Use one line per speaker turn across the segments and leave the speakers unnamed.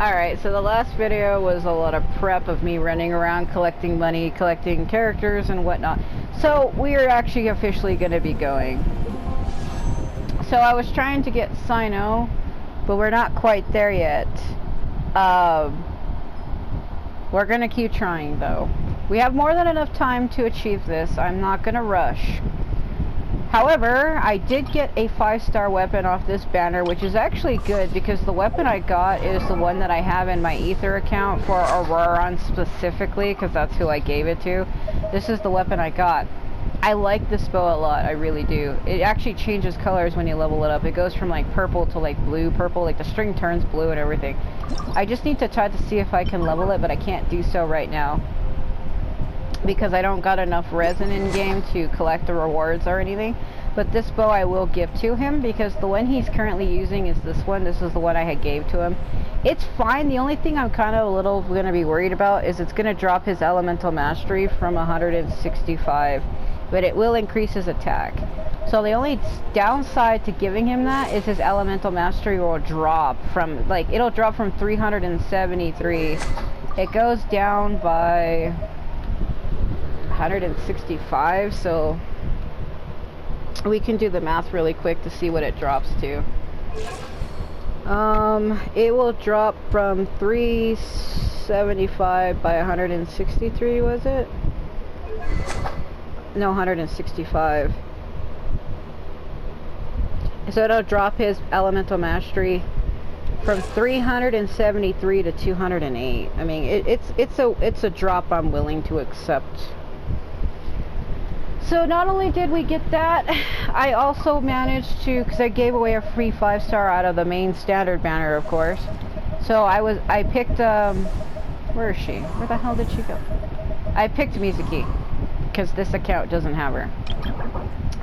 Alright, so the last video was a lot of prep of me running around collecting money, collecting characters and whatnot. So we are actually officially going to be going. So I was trying to get Sino, but we're not quite there yet. We're going to keep trying though. We have more than enough time to achieve this. I'm not going to rush. However, I did get a 5-star weapon off this banner, which is actually good because the weapon I got is the one that I have in my Ether account for Auroran specifically, because that's who I gave it to. This is the weapon I got. I like this bow a lot, I really do. It actually changes colors when you level it up. It goes from like purple to like blue purple, like the string turns blue and everything. I just need to try to see if I can level it, but I can't do so right now, because I don't got enough resin in game to collect the rewards or anything. But this bow I will give to him, because the one he's currently using is this one. This is the one I had gave to him. It's fine. The only thing I'm kind of a little going to be worried about is it's going to drop his elemental mastery from 165, but it will increase his attack. So the only downside to giving him that is his elemental mastery will drop from, like, it'll drop from 373. It goes down by 165, so we can do the math really quick to see what it drops to. It will drop from 375 by 163, was it? No, 165. So it'll drop his elemental mastery from 373 to 208. I mean, it's a drop I'm willing to accept. So not only did we get that, I also managed to, because I gave away a free 5-star out of the main standard banner, of course. So I picked, where is she? Where the hell did she go? I picked Mizuki, because this account doesn't have her.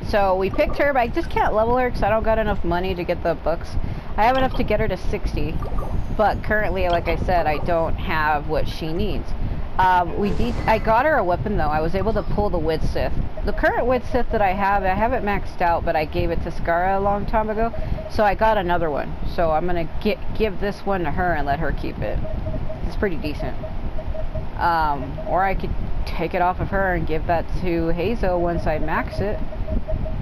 So we picked her, but I just can't level her because I don't got enough money to get the books. I have enough to get her to 60, but currently, like I said, I don't have what she needs. I got her a weapon though. I was able to pull the Wid Sith. The current Wid Sith that I have it maxed out, but I gave it to Skara a long time ago, so I got another one. So I'm gonna give this one to her and let her keep it. It's pretty decent. Or I could take it off of her and give that to Hazo once I max it,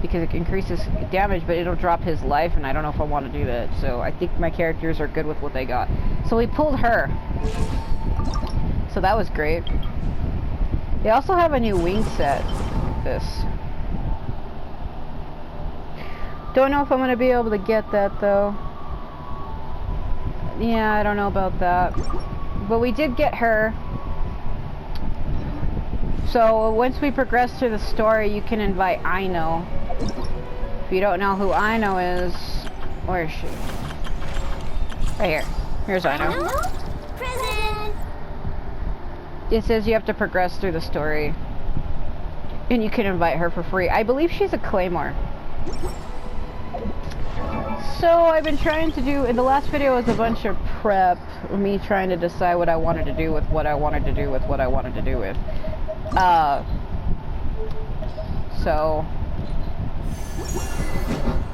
because it increases damage, but it'll drop his life, and I don't know if I want to do that. So I think my characters are good with what they got. So we pulled her. So that was great. They also have a new wing set. This. Don't know if I'm going to be able to get that though. Yeah, I don't know about that. But we did get her. So once we progress through the story, you can invite Aino. If you don't know who Aino is, where is she? Right here. Here's Aino. It says you have to progress through the story, and you can invite her for free. I believe she's a Claymore. So I've been trying to do, in the last video was a bunch of prep, me trying to decide what I wanted to do with what I wanted to do with what I wanted to do with. So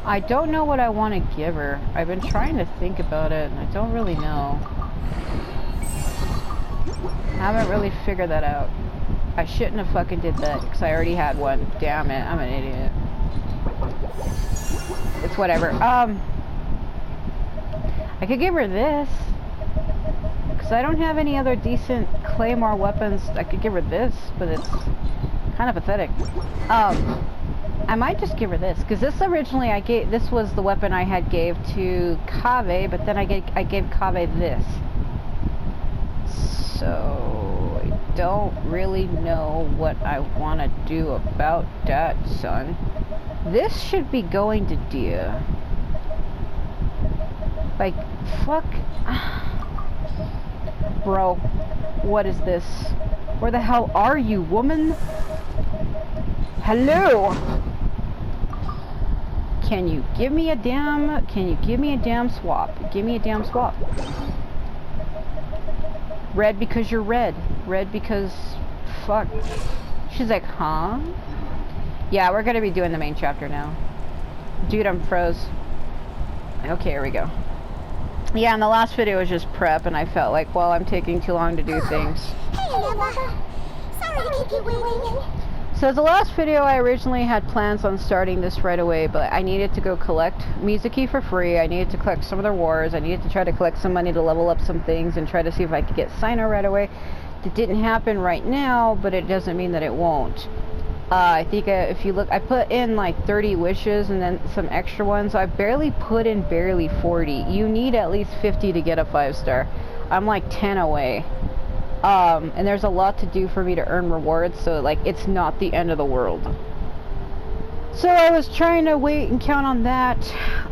I don't know what I want to give her. I've been trying to think about it, and I don't really know. I haven't really figured that out. I shouldn't have fucking did that, because I already had one. Damn it, I'm an idiot. It's whatever. I could give her this, because I don't have any other decent Claymore weapons. I could give her this, but it's kind of pathetic. I might just give her this, because this originally this was the weapon I had gave to Kaveh, but then I gave Kaveh this. So I don't really know what I want to do about that, son. This should be going to Dia. Like, fuck. Bro, what is this? Where the hell are you, woman? Hello? Can you give me a damn swap? Give me a damn swap. Red because you're red. Red because... fuck. She's like, huh? Yeah, we're gonna be doing the main chapter now. Dude, I'm froze. Okay, here we go. Yeah, and the last video was just prep, and I felt like, well, I'm taking too long to do things.
Hey, Neva. Sorry to keep you waiting.
So the last video, I originally had plans on starting this right away, but I needed to go collect Mizuki for free. I needed to collect some of their wars. I needed to try to collect some money to level up some things and try to see if I could get Sino right away. It didn't happen right now, but it doesn't mean that it won't. I think if you look, I put in like 30 wishes and then some extra ones. So I barely put in 40. You need at least 50 to get a 5-star. I'm like 10 away. And there's a lot to do for me to earn rewards, so like it's not the end of the world. So I was trying to wait and count on that,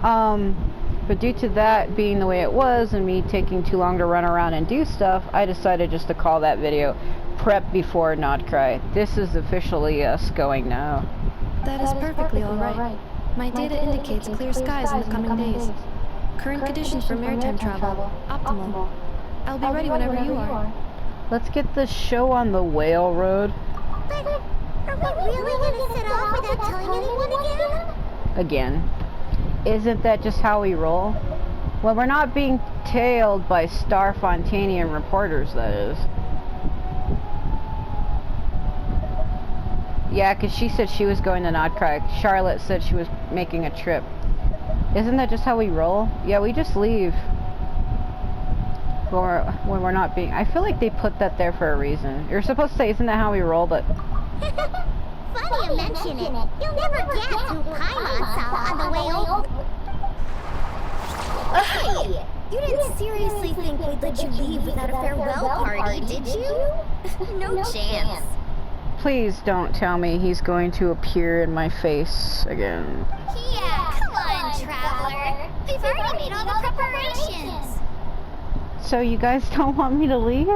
but due to that being the way it was and me taking too long to run around and do stuff, I decided just to call that video Prep Before Nod-Krai. This is officially us going now.
That is perfectly alright. My data indicates clear skies in the coming days. Current conditions for maritime travel, optimal. I'll be ready whenever you are.
Let's get this show on the whale road.
But are we really gonna set off without telling anyone again?
Isn't that just how we roll? When we're not being tailed by Star Fontanian reporters, that is. Yeah, because she said she was going to Nod-Krai. Charlotte said she was making a trip. Isn't that just how we roll? Yeah, we just leave. Or when we're not being... I feel like they put that there for a reason. You're supposed to say, isn't that how we roll, but...
Funny you mention it. You'll never guess who Paimon saw on the way over. Hey! You didn't seriously think we'd let you leave without a farewell party, did you? No chance.
Please don't tell me he's going to appear in my face again.
Yeah, come on, Traveler. We've already made all the preparations.
So you guys don't want me to leave?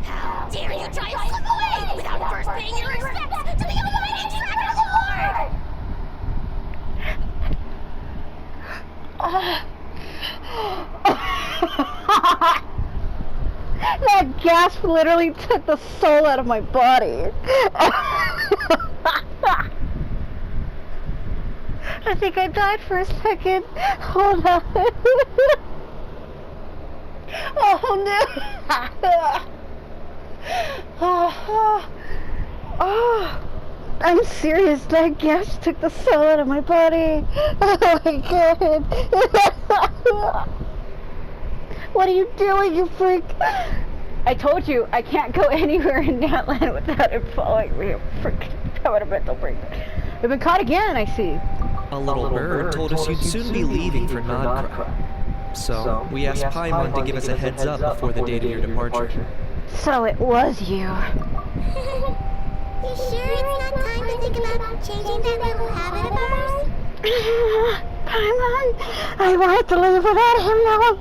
How dare you try and slip away without first paying your respects to the almighty Dragon Lord!
That gasp literally took the soul out of my body. I think I died for a second. Hold on. Oh no. Oh, I'm serious. That gas took the soul out of my body. Oh my god. What are you doing, you freak? I told you I can't go anywhere in Natland without it following me. Freaking having a mental breakdown. We've been caught again, I see.
A little bird told us you'd soon be leaving for Nod-Krai. So, we asked Paimon to give us a heads up before the date of your departure.
So it was you.
You sure it's not time to think about changing that little habit of ours?
Paimon, I wanted to leave without him now.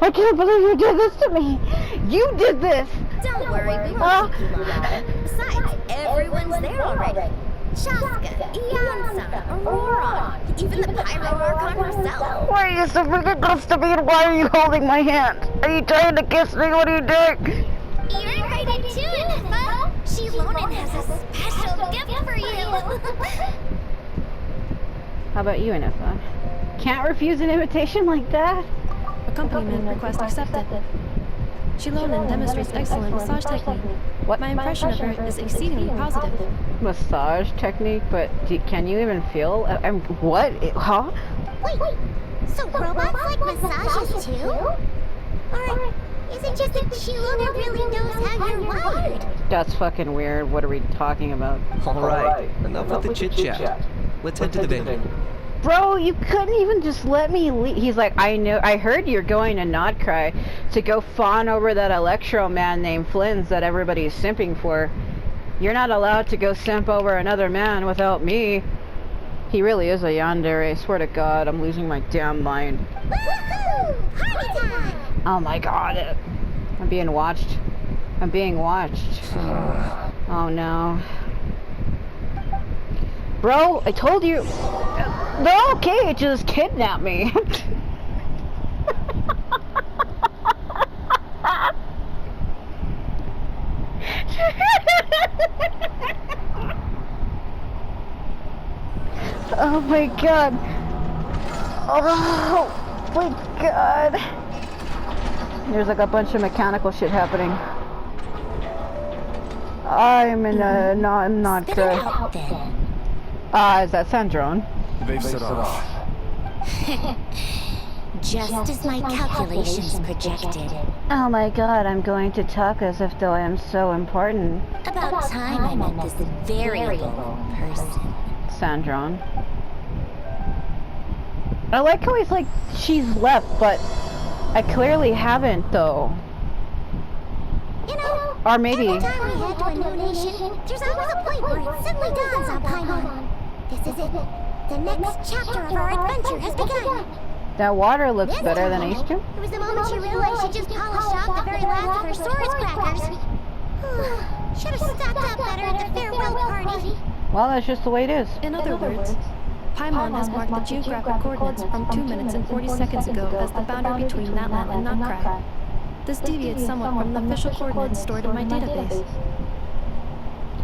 I can't believe you did this to me. You did this.
Don't worry, we won't keep you long. Besides, everyone's there already. Shaska, Iansa, Aurora, even the Pyro Archon herself.
Why are you so freaking close to me and why are you holding my hand? Are you trying to kiss me? What are you doing?
You're invited too, Neffa. Shilonen has a special gift for you.
How about you, Neffa? Can't refuse an invitation like that?
Accompaniment request accepted. Shilonen demonstrates excellent massage technique.
What?
My impression of her is exceedingly positive.
Massage technique, but can you even feel? What? Huh?
Wait, so robots like massages too? Or is it just that Shilonen really knows how you're wired?
That's fucking weird. What are we talking about?
Alright, enough with the chit-chat. Let's head to the venue.
Bro, you couldn't even just let me leave. He's like, I heard you're going to Nod-Krai to go fawn over that Electro man named Flins that everybody's simping for. You're not allowed to go simp over another man without me. He really is a yandere. I swear to God, I'm losing my damn mind.
Woohoo! Party time!
Oh my God. I'm being watched. I'm being watched. Oh no. Bro, I told you. They're okay, just kidnap me. Oh my God. Oh my god. There's like a bunch of mechanical shit happening. I'm in a Nod-Krai. Is that Sandrone?
They've set off.
Just as my calculations projected.
Oh my god, I'm going to talk as if though I am so important.
About time I met this variable person.
Sandrone. I like how he's like, she's left, but I clearly haven't though.
You know,
Or maybe.
every time we head to a new nation, there's always a point where it suddenly dawns on Paimon. This is it. The next chapter of our adventure has begun.
That water looks
This
better than
time,
it used to.
It was the moment she realized she just polished off the very last of her swords crackers. Should have stocked up better at the farewell party.
Well, that's just the way it is.
In other words, Paimon has marked the geographic coordinates from 2 minutes and 40 seconds ago as the boundary between that land and Nod-Krai. This deviates somewhat from the official coordinates stored in my database.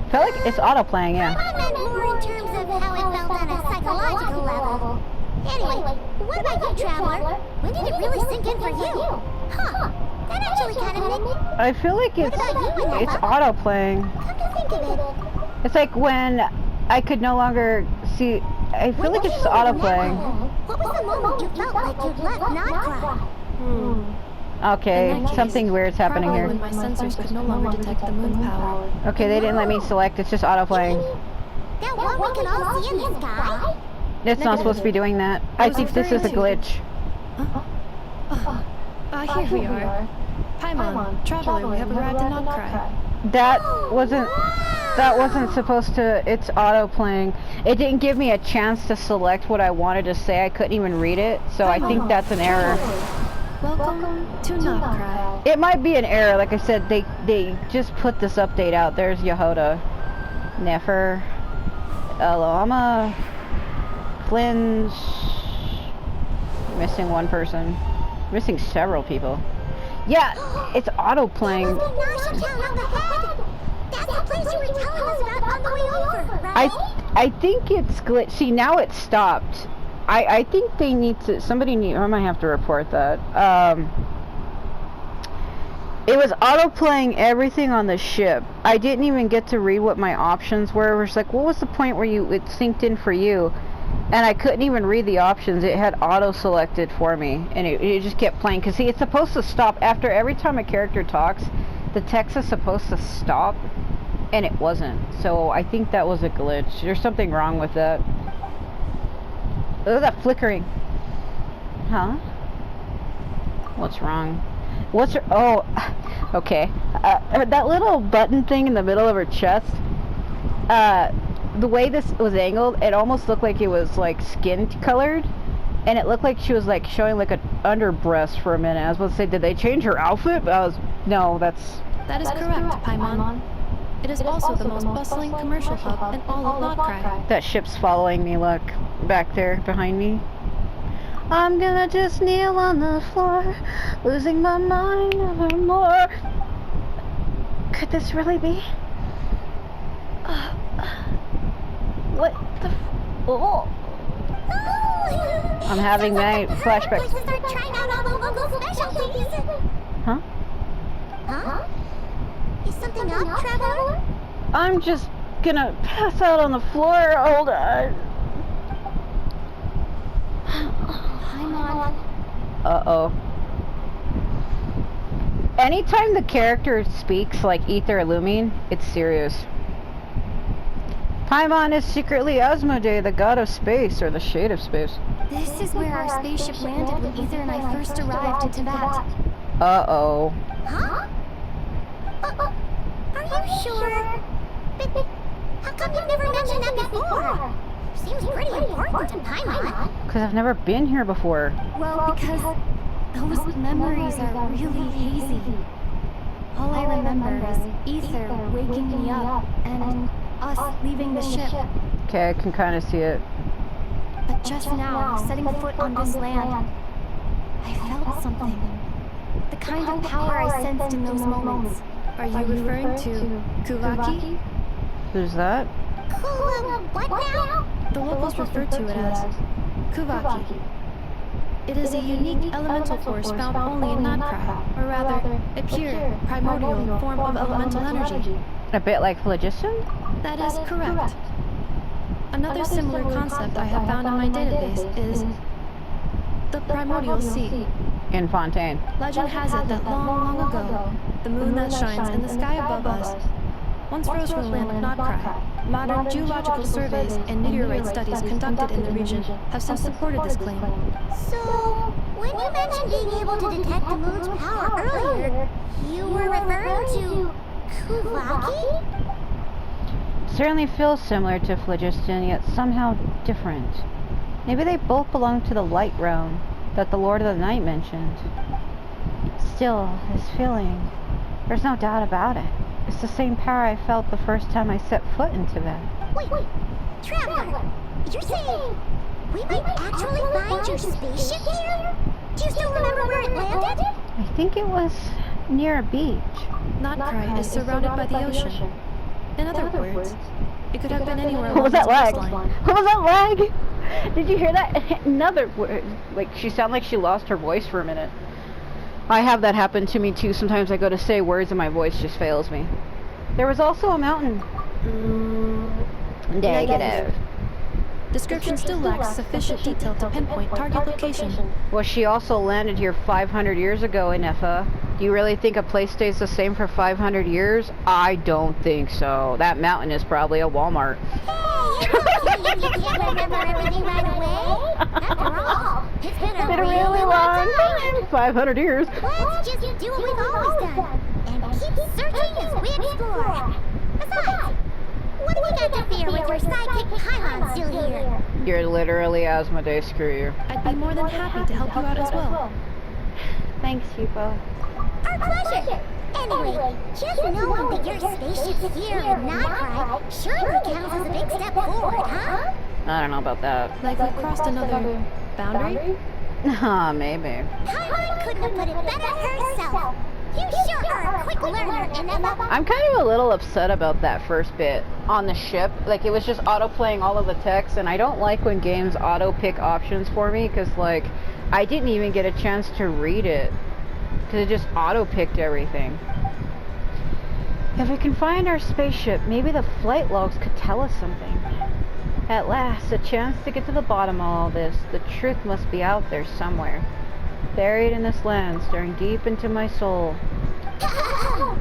I feel like it's auto-playing, yeah.
I meant more in terms of how it felt on a psychological level. Anyway, what about you, Traveler? When did it really sink in for you? Huh, that actually kind of neat.
I feel like it's auto-playing.
Come to think of it.
It's like when I could no longer see. I feel like it's auto-playing.
What was the moment you felt like you'd let Nod-Krai?
Okay,
In that case,
something weird's happening
probably
here.
when my sensors could no longer detect the moon power.
Okay, they didn't let me select. It's just auto-playing.
That one we can all see in the sky?
It's not supposed to be doing that. I think this is a glitch.
Here we are. Paimon, Traveler, we have arrived in Nod-Krai.
That wasn't supposed to. It's auto-playing. It didn't give me a chance to select what I wanted to say. I couldn't even read it, so I think that's an error.
Welcome to Nod-Krai.
It might be an error. Like I said, they just put this update out. There's Yehoda, Nefer, Alama, Flins. Missing one person. Missing several people. Yeah, it's auto-playing.
That's the place you were telling us about on the way over, right?
I think it's glitch. See, now it's stopped. I think they need to. I might have to report that. It was auto-playing everything on the ship. I didn't even get to read what my options were. It was like, what was the point where it synced in for you? And I couldn't even read the options. It had auto-selected for me. And it just kept playing. Because, see, it's supposed to stop. After every time a character talks, the text is supposed to stop. And it wasn't. So I think that was a glitch. There's something wrong with that. Look at that flickering. Huh? What's wrong? Oh, okay. That little button thing in the middle of her chest, the way this was angled, it almost looked like it was like skin colored, and it looked like she was like showing like an underbreast for a minute. I was about to say, did they change her outfit? But no,
That is correct, Paimon. It is also the most bustling commercial hub in all of Nod-Krai.
that ship's following me. Look, back there behind me. I'm gonna just kneel on the floor, losing my mind evermore. Could this really be? What the? Oh. I'm having night flashbacks.
Start trying out all the local specialties.
Huh?
Huh? Is something up, Traveler?
I'm just gonna pass out on the floor. Hold on.
Paimon.
Uh-oh. Anytime the character speaks like Ether Illumine, it's serious. Paimon is secretly Asmodee, the god of space, or the shade of space.
This is where our spaceship landed when Ether and I first arrived in Tibet.
Uh-oh.
Huh? Are you sure? But how come you've never mentioned that before? Seems pretty important to Paimon.
Because I've never been here before.
Well, because those memories are really hazy. All I remember is Ether waking me up and us leaving the ship.
Okay, I can kind of see it.
But just now, setting foot on this land, I felt something. The kind of power I sensed in those moments. Are you referring to Kuvaki?
Who's that?
Cool, what now?
The locals refer to it as Kuvaki. It is a unique elemental force found only in Nod-Krai, or rather, a pure, primordial form of elemental energy.
A bit like phlogiston?
That is correct. Another similar concept I have found in my database is the primordial sea.
In Fontaine.
Legend has it that long, long ago, the moon that shines in the sky above us once rose from the land of Nod-Krai. Modern geological surveys and meteorite studies conducted in the region have since supported this claim.
So, when you mentioned being able to detect the moon's power earlier, you were referring to Kuvaki?
Certainly feels similar to phlogiston, yet somehow different. Maybe they both belong to the light realm that the Lord of the Night mentioned. Still, this feeling, there's no doubt about it. It's the same power I felt the first time I set foot into that.
Wait, Traveler, you're saying we might actually find your spaceship here? Do you still remember where it landed?
I think it was near a beach.
Nod-Krai is surrounded by the ocean. In other words, it could have been anywhere
What was that
along
lag?
its coastline.
What was that lag? Did you hear that? Another word. Like, she sounded like she lost her voice for a minute. I have that happen to me too. Sometimes I go to say words and my voice just fails me. There was also a mountain. Negative.
Description still lacks sufficient detail to pinpoint target location.
Well, she also landed here 500 years ago in Effa. Do you really think a place stays the same for 500 years? I don't think so. That mountain is probably a Walmart.
Hey, it's okay if you can't remember everything right away. After all, it's been a really long time.
500 years.
Let's just do what we've always done and keep searching as we explore. Besides, what do we got to fear with your sidekick Paimon still here?
You're literally Asmodee, screw you.
I'd be more than happy to help you out as well.
Thanks, you both.
Our pleasure. Anyway, just knowing that your spaceship's here in Nod-Krai surely counts as a big step forward, huh?
I don't know about that.
Like we've crossed another boundary?
Maybe.
Paimon couldn't have put it better herself. You sure are a quick learner, Ineffa.
I'm kind of a little upset about that first bit on the ship. Like, it was just auto-playing all of the text, and I don't like when games auto-pick options for me, because, like, I didn't even get a chance to read it, because it just auto-picked everything. If we can find our spaceship, maybe the flight logs could tell us something. At last, a chance to get to the bottom of all this. The truth must be out there somewhere. Buried in this land, staring deep into my soul.
Well,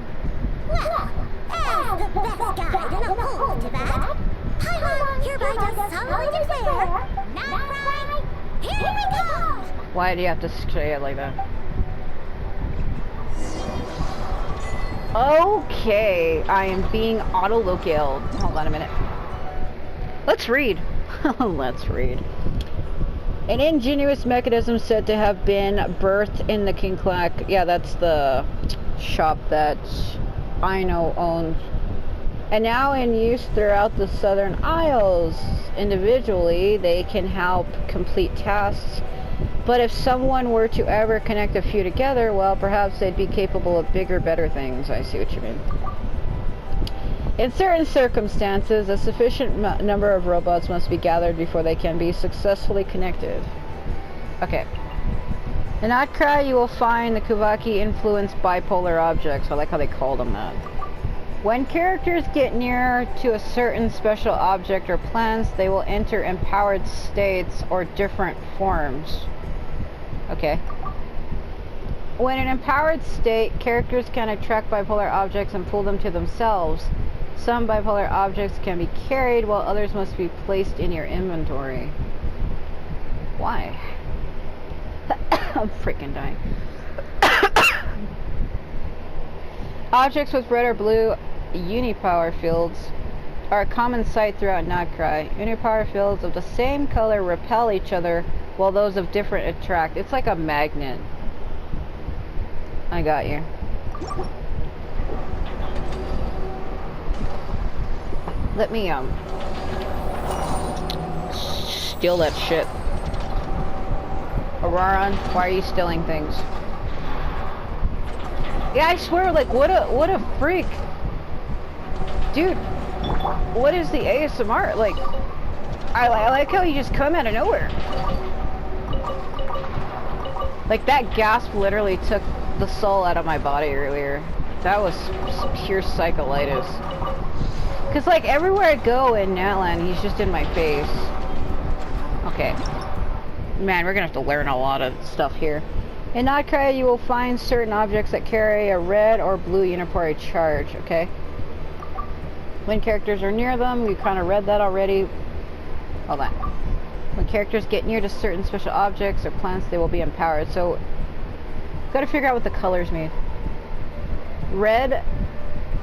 as the best guide and uphold to that, Paimon hereby does solemnly declare, Nod-Krai, here we come!
Why do you have to say it like that? Okay, I am being auto-localed. Hold on a minute. Let's read. Let's read. An ingenious mechanism said to have been birthed in the Kinklak. Yeah, that's the shop that Aino owns. And now in use throughout the Southern Isles. Individually, they can help complete tasks. But if someone were to ever connect a few together, well, perhaps they'd be capable of bigger, better things. I see what you mean. In certain circumstances, a sufficient number of robots must be gathered before they can be successfully connected. Okay. In Nod-Krai, you will find the Kuvaki-influenced bipolar objects. I like how they called them that. When characters get near to a certain special object or plans, they will enter empowered states or different forms. Okay. When in empowered state, characters can attract bipolar objects and pull them to themselves. Some bipolar objects can be carried, while others must be placed in your inventory. Why? I'm freaking dying. Objects with red or blue unipower fields are a common sight throughout Nod-Krai. Unipower fields of the same color repel each other, while those of different attract. It's like a magnet. I got you. Let me, steal that shit. Auroran, why are you stealing things? Yeah, I swear, like, what a freak. Dude, what is the ASMR? Like, I like how you just come out of nowhere. Like, that gasp literally took the soul out of my body earlier. That was pure psycholitis. Cause like, everywhere I go in Natlan, he's just in my face. Okay. Man, we're gonna have to learn a lot of stuff here. In Nod-Krai, you will find certain objects that carry a red or blue unipary charge, okay? When characters are near them, we kind of read that already. Hold on. When characters get near to certain special objects or plants, they will be empowered. So, gotta figure out what the colors mean. Red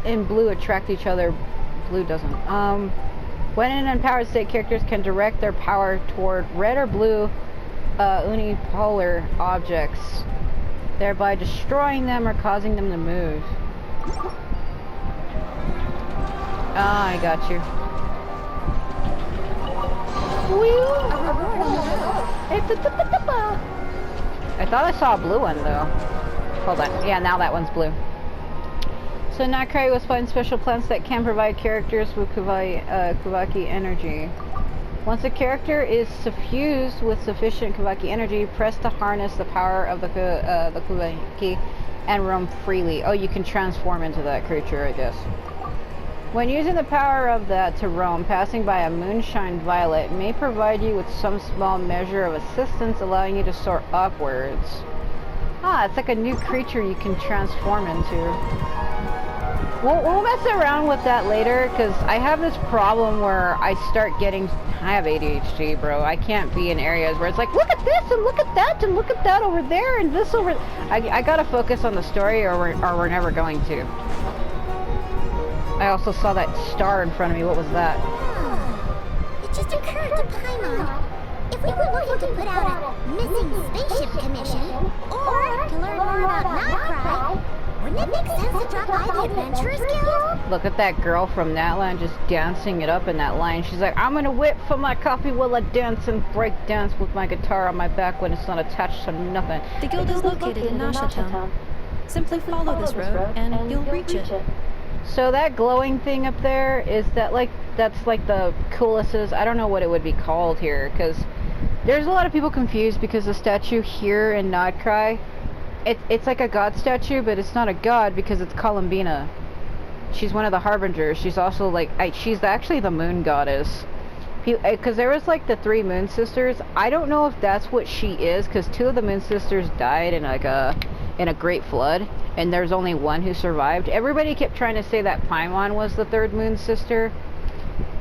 and blue attract each other. Blue doesn't. When in an empowered state, characters can direct their power toward red or blue unipolar objects, thereby destroying them or causing them to move. Ah, I got you. I thought I saw a blue one though. Hold on. Yeah, now that one's blue. So Nod-Krai was find special plants that can provide characters with Kuvaki energy. Once a character is suffused with sufficient Kuvaki energy, press to harness the power of the Kuvaki and roam freely. Oh, you can transform into that creature, I guess. When using the power of that to roam, passing by a moonshine violet may provide you with some small measure of assistance, allowing you to soar upwards. Ah, it's like a new creature you can transform into. We'll mess around with that later, because I have this problem where I start getting... I have ADHD, bro. I can't be in areas where it's like, look at this, and look at that, and look at that over there, and this over... I gotta focus on the story, or we're never going to. I also saw that star in front of me. What was that?
It just occurred to Paimon. If we were looking to put out a missing spaceship commission, or to learn more about Nod-Krai, wouldn't it make sense to drop by the Adventurers Guild?
Look at that girl from Natlan just dancing it up in that line. She's like, I'm gonna whip for my coffee while I dance and break dance with my guitar on my back when it's not attached to nothing.
The guild is located in Nashatown. Simply follow this road, and you'll reach it.
So that glowing thing up there, is that like, that's like the coolest, I don't know what it would be called here, because there's a lot of people confused because the statue here in Nod-Krai, it's like a god statue, but it's not a god because it's Columbina. She's one of the harbingers. She's also like, she's actually the moon goddess. Because there was like the 3 moon sisters. I don't know if that's what she is, because 2 of the moon sisters died in like in a great flood, and there's only 1 who survived. Everybody kept trying to say that Paimon was the 3rd moon sister,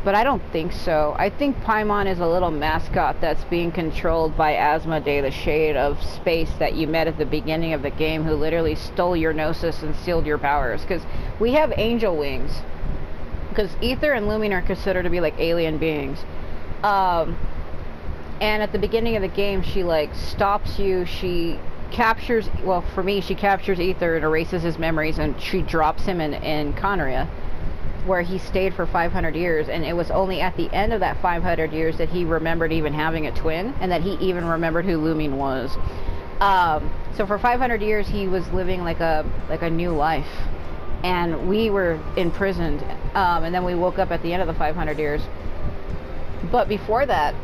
but I don't think so. I think Paimon is a little mascot that's being controlled by Asmodee, the shade of space that you met at the beginning of the game, who literally stole your Gnosis and sealed your powers. Because we have angel wings. Because Ether and Lumin are considered to be like alien beings. And at the beginning of the game, she like stops you, she captures, well for me, she captures Ether and erases his memories, and she drops him in Conria, where he stayed for 500 years, and it was only at the end of that 500 years that he remembered even having a twin, and that he even remembered who Lumin was. So for 500 years he was living like a new life, and we were imprisoned, and then we woke up at the end of the 500 years. But before that,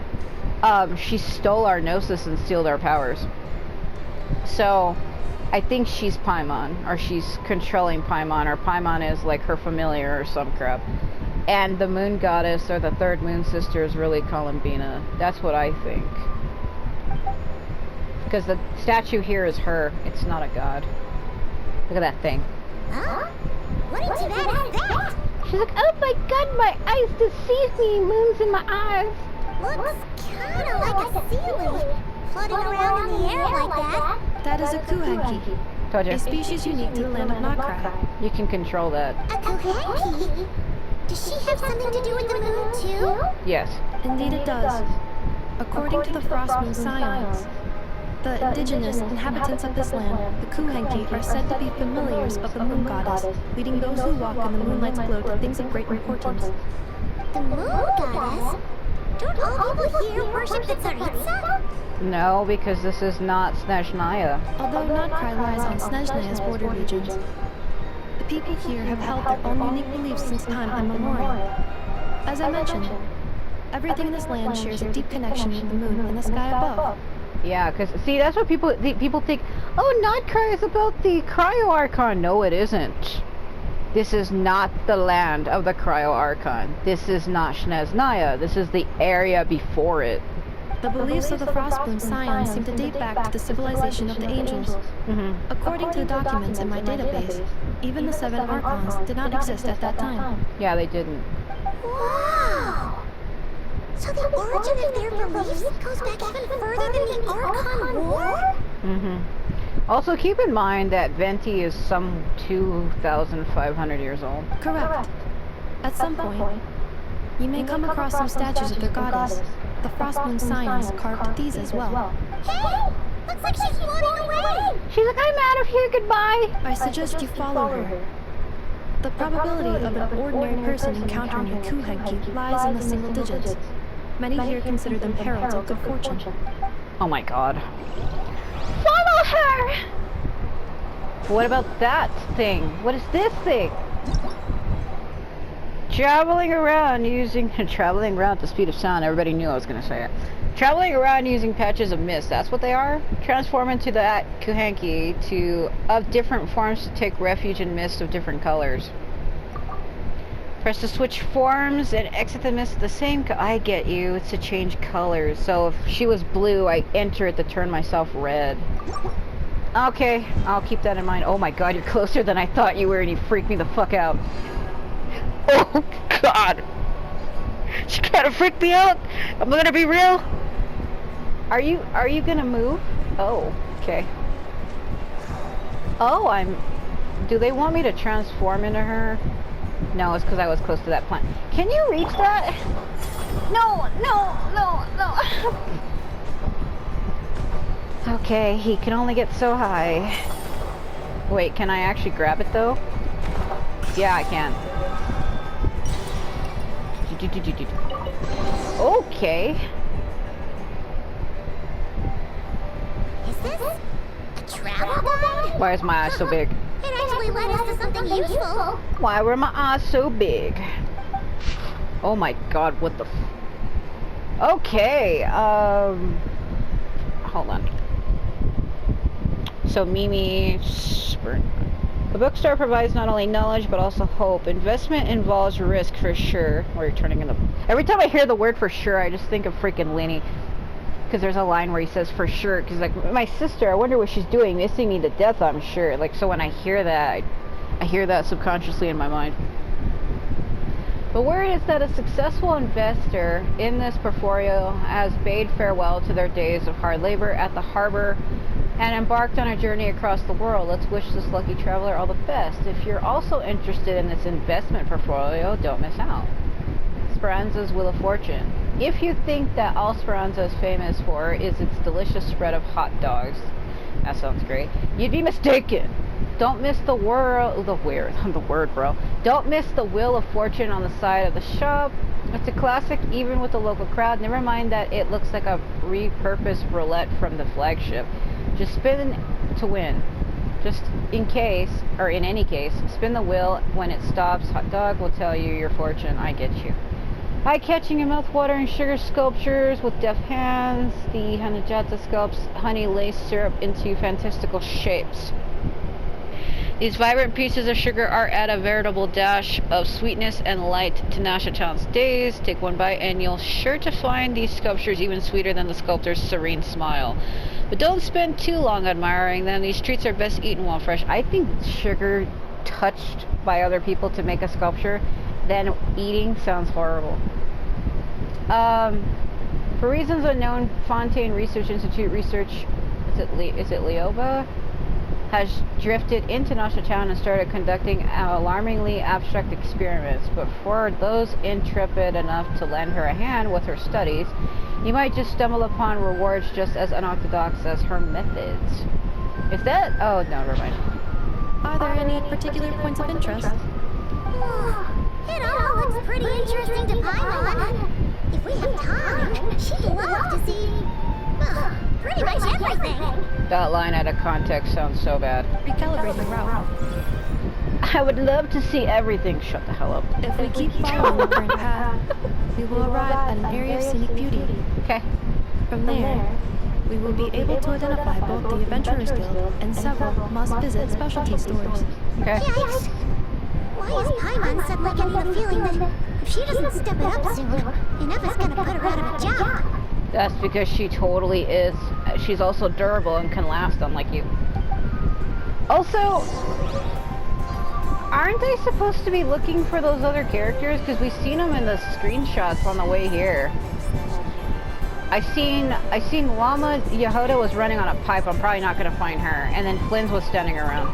she stole our Gnosis and sealed our powers. So I think she's Paimon, or she's controlling Paimon, or Paimon is like her familiar or some crap. And the moon goddess, or the 3rd moon sister, is really Columbina. That's what I think. Because the statue here is her, it's not a god. Look at that thing.
Huh? What into that is that?
She's like, oh my god, my eyes deceive me, moon's in my eyes.
Looks kinda like a seaweed, floating around in the air like that.
That is a Kuhanki,
Told you.
a species unique to the land of Nod-Krai.
You can control that.
A Kuhanki? Does she have something to do with the moon too?
Yes.
Indeed it does. According to the Frost Moon Scions, the indigenous inhabitants of this land, the Kuhanki, are said to be familiars of the moon goddess, leading those who walk in the moonlight's glow to things of great importance.
The moon goddess? Don't all people here worship the Tsaritsa?
No, because this is not Snezhnaya.
Although Nod-Krai lies on Snezhnaya's border regions, the people here have held their own unique beliefs since time immemorial. As I mentioned, everything in this land shares a deep connection with the moon and the sky above.
Yeah, because, see, that's what people think, oh, Nod-Krai is about the Cryo Archon. No, it isn't. This is not the land of the Cryo Archon. This is not Shneznaya. This is the area before it.
The beliefs of the Frostmoon Scions seem to date back to the civilization of the Angels. According to the documents in my database, even the 7 Archons did not exist at that time.
Yeah, they didn't.
Wow! So the origin of their beliefs goes back even further than the Archon War?
Also, keep in mind that Venti is some 2,500 years old.
Correct. At some point, you may come across some statues of their goddess. The Frostmoon Scions carved these as well.
Hey! Looks like she's floating away!
She's like, I'm out of here, goodbye!
I suggest you follow her. The probability of an ordinary person encountering a Kuhenki lies in the single digits. Many here consider them heralds of good fortune.
Oh my god. Follow her! What about that thing? What is this thing? Traveling around at the speed of sound. Everybody knew I was gonna say it. Traveling around using patches of mist. That's what they are. Transform into that Kuhenki of different forms to take refuge in mist of different colors. Press to switch forms and exit the mist the same. I get you. It's to change colors. So if she was blue, I enter it to turn myself red. Okay, I'll keep that in mind. Oh my god, you're closer than I thought you were, and you freaked me the fuck out. Oh god! She kinda freaked me out! I'm gonna be real! Are you gonna move? Oh, okay. Oh, do they want me to transform into her? No, it's because I was close to that plant. Can you reach that? No! Okay, he can only get so high. Wait, can I actually grab it though? Yeah, I can. Okay.
Is this a travel guide?
Why is my eyes so big?
It actually led us to something useful.
Why were my eyes so big? Oh my god, what the Okay, hold on. So Mimi The bookstore provides not only knowledge but also hope. Investment involves risk for sure. Where you're turning in the Every time I hear the word for sure, I just think of freaking Lenny. Because there's a line where he says for sure. Because like, my sister, I wonder what she's doing, missing me to death, I'm sure. Like, so when I hear that, I hear that subconsciously in my mind. But word is that a successful investor in this portfolio has bade farewell to their days of hard labor at the harbor and embarked on a journey across the world. Let's wish this lucky traveler all the best. If you're also interested in this investment portfolio, don't miss out. Speranza's Wheel of Fortune. If you think that all Speranza is famous for is its delicious spread of hot dogs, that sounds great, you'd be mistaken. Don't miss the word, bro. Don't miss the Wheel of Fortune on the side of the shop. It's a classic even with the local crowd. Never mind that it looks like a repurposed roulette from the flagship. Just spin to win. Just in case, or in any case, spin the wheel. When it stops, hot dog will tell you your fortune. I get you. Eye-catching and mouth-watering sugar sculptures with deft hands. The Hanajata sculpts honey-laced syrup into fantastical shapes. These vibrant pieces of sugar are add a veritable dash of sweetness and light to Nasha-chan's days. Take one bite and you'll sure to find these sculptures even sweeter than the sculptor's serene smile. But don't spend too long admiring them. These treats are best eaten while fresh. I think sugar touched by other people to make a sculpture, then eating sounds horrible. For reasons unknown, Fontaine Research Institute research, is it Leoba? Has drifted into Nasha-town and started conducting alarmingly abstract experiments. But for those intrepid enough to lend her a hand with her studies, you might just stumble upon rewards just as unorthodox as her methods. If that... oh, no, never mind.
Are there any particular points of interest?
It all looks pretty interesting to Paimon. If we have time, she'd love to see pretty much everything.
That line out of context sounds so bad.
Recalibrate the route.
I would love to see everything. Shut the hell up.
If we keep following the current path, we will arrive at an area of scenic beauty.
Okay.
From there, we will be able to identify both the Adventurers Guild and several must-visit specialty stores.
Okay.
Yikes! Why is Paimon suddenly getting the feeling that if she doesn't step it up soon, Ineva's gonna put her out of a job?
That's because she totally is. She's also durable and can last, unlike you. Also, aren't I supposed to be looking for those other characters? Because we've seen them in the screenshots on the way here. I seen Llama Yehoda was running on a pipe. I'm probably not gonna find her. And then Flins was standing around.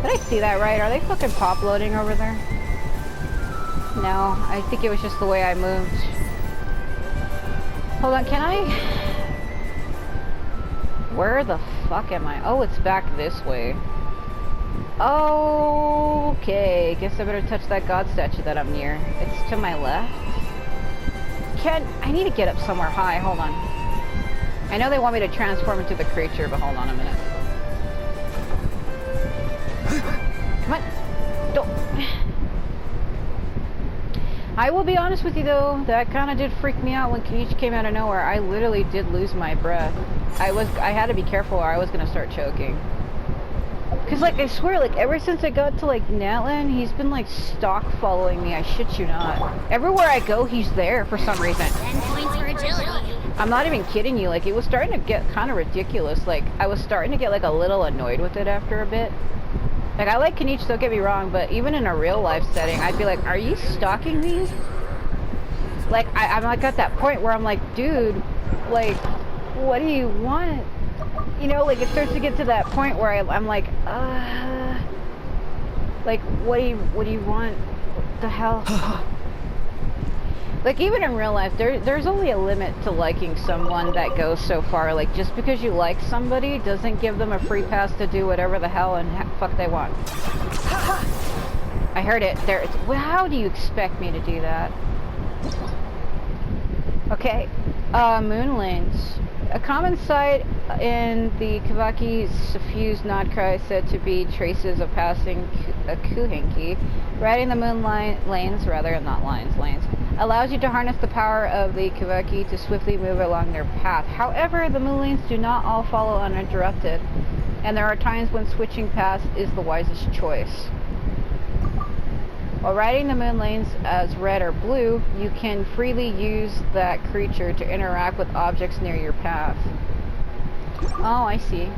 Did I see that right? Are they fucking pop loading over there? No, I think it was just the way I moved. Hold on, can I? Where the fuck am I? Oh, it's back this way. Okay, guess I better touch that god statue that I'm near. It's to my left. I need to get up somewhere high. Hold on. I know they want me to transform into the creature, but hold on a minute. Come on. Don't. I will be honest with you though, that kind of did freak me out when Kinich came out of nowhere. I literally did lose my breath. I had to be careful or I was gonna start choking. Cause like I swear, like ever since I got to like Natlan, he's been like stalk following me. I shit you not. Everywhere I go, he's there for some reason.
10 points for agility.
I'm not even kidding you. Like it was starting to get kind of ridiculous. Like I was starting to get like a little annoyed with it after a bit. Like, I like Kinich, don't get me wrong, but even in a real-life setting, I'd be like, are you stalking me? Like, I'm like at that point where I'm like, dude, like, what do you want? You know, like, it starts to get to that point where I'm like, like, what do you want? What the hell? Like, even in real life, there's only a limit to liking someone that goes so far. Like, just because you like somebody doesn't give them a free pass to do whatever the hell and fuck they want. I heard it. Well, how do you expect me to do that? Okay. Moon lanes. A common sight in the Kavaki suffused Nod-Krai said to be traces of passing a Kuhenki. Riding the moon lanes, rather, not lines, lanes, allows you to harness the power of the Kavaki to swiftly move along their path. However, the moon lanes do not all follow uninterrupted, and there are times when switching paths is the wisest choice. While riding the moon lanes as red or blue, you can freely use that creature to interact with objects near your path. Oh, I see.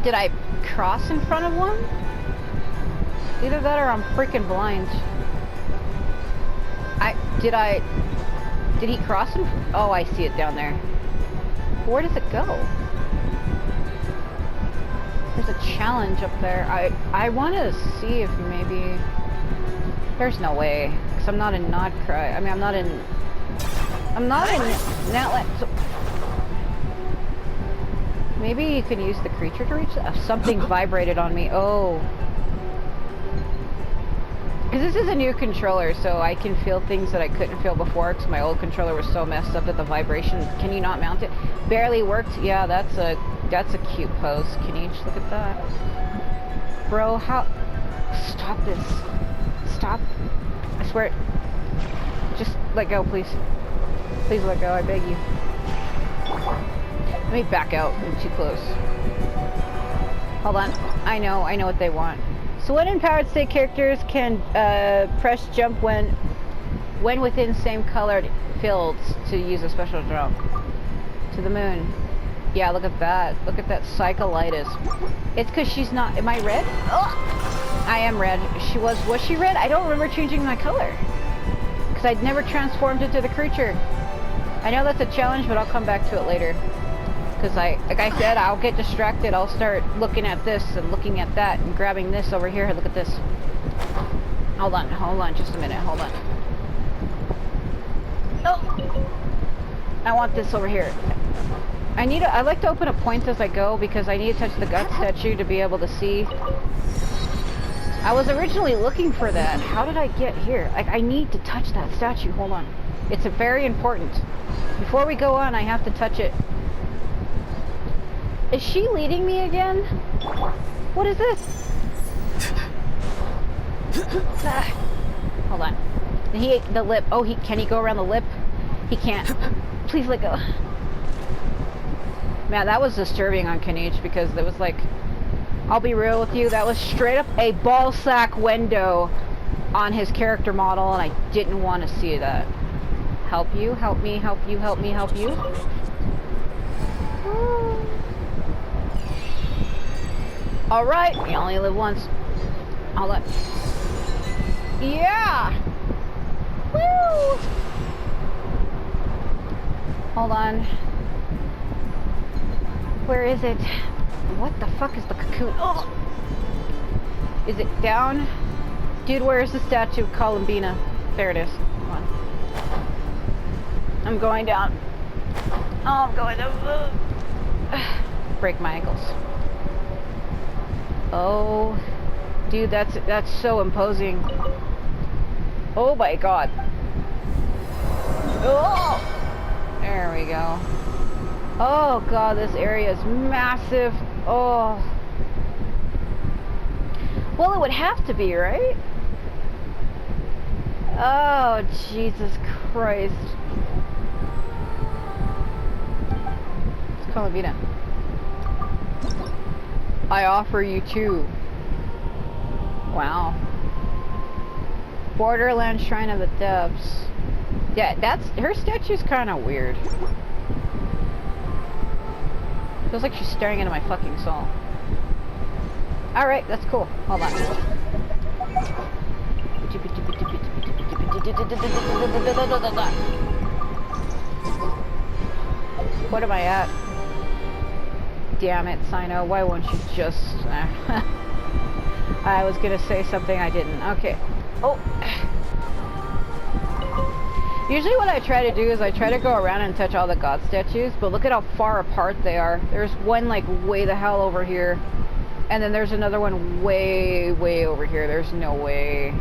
Did I cross in front of one? Either that or I'm freaking blind. Did he cross in? Oh, I see it down there. Where does it go? There's a challenge up there. I want to see if maybe... There's no way, because I'm not in Nod-Krai. I mean, I'm not in Natlan. So maybe you can use the creature to reach that. Something vibrated on me. Oh. Because this is a new controller, so I can feel things that I couldn't feel before, because my old controller was so messed up that the vibration... Can you not mount it? Barely worked? Yeah, that's a cute pose. Kinich, look at that. Bro, how... Stop this. Stop. I swear. Just let go, please. Please let go, I beg you. Let me back out. I'm too close. Hold on. I know what they want. So when empowered state characters can press jump when within same colored fields to use a special jump. To the moon. Yeah, look at that. Look at that psycholitis. It's because she's not... Am I red? Ugh! I am red. Was she red? I don't remember changing my color. Because I'd never transformed into the creature. I know that's a challenge, but I'll come back to it later. Because like I said, I'll get distracted. I'll start looking at this and looking at that and grabbing this over here. Look at this. Hold on just a minute. Hold on. Oh! I want this over here. I like to open up points as I go because I need to touch the gut statue to be able to see. I was originally looking for that. How did I get here? Like, I need to touch that statue. Hold on. It's very important. Before we go on, I have to touch it. Is she leading me again? What is this? Hold on. The lip. Oh, can he go around the lip? He can't. please let go. Man, that was disturbing on Kinich because it was like, I'll be real with you, that was straight up a ball sack window on his character model, and I didn't want to see that. Help you, help me, help you, help me, help you. Alright, you only live once. I'll let. Yeah! Woo! Hold on. Where is it? What the fuck is the cocoon? Oh! Is it down? Dude, where is the statue of Columbina? There it is. Come on. I'm going down. Oh, I'm going down. Break my ankles. Oh, dude, that's so imposing. Oh my god. Oh! There we go. Oh god, this area is massive. Oh. Well, it would have to be, right? Oh, Jesus Christ. It's Columbina. I offer you two. Wow. Borderland Shrine of the Depths. Yeah, that's her statue's kind of weird. Feels like she's staring into my fucking soul. Alright, that's cool. Hold on. What am I at? Damn it, Sino. Why won't you just... I was gonna say something I didn't. Okay. Oh. Usually what I try to do is I try to go around and touch all the god statues, but look at how far apart they are. There's one like way the hell over here, and then there's another one way, way over here. There's no way.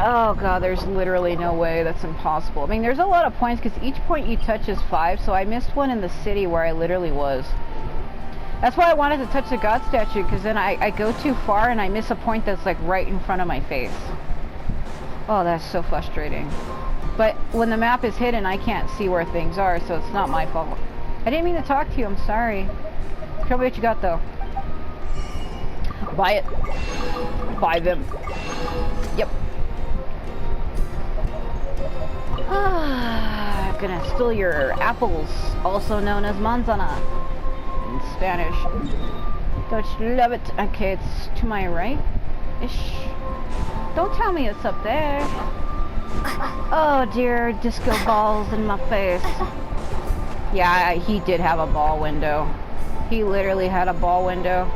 Oh god, there's literally no way. That's impossible. I mean, there's a lot of points because each point you touch is 5, so I missed one in the city where I literally was. That's why I wanted to touch the god statue, because then I go too far and I miss a point that's like right in front of my face. Oh, that's so frustrating. But when the map is hidden, I can't see where things are, so it's not my fault. I didn't mean to talk to you, I'm sorry. Show me what you got, though. Buy it. Buy them. Yep. I'm gonna steal your apples, also known as manzana in Spanish. Don't you love it? Okay, it's to my right-ish. Don't tell me it's up there. Oh dear, disco balls in my face. Yeah, he did have a ball window. He literally had a ball window.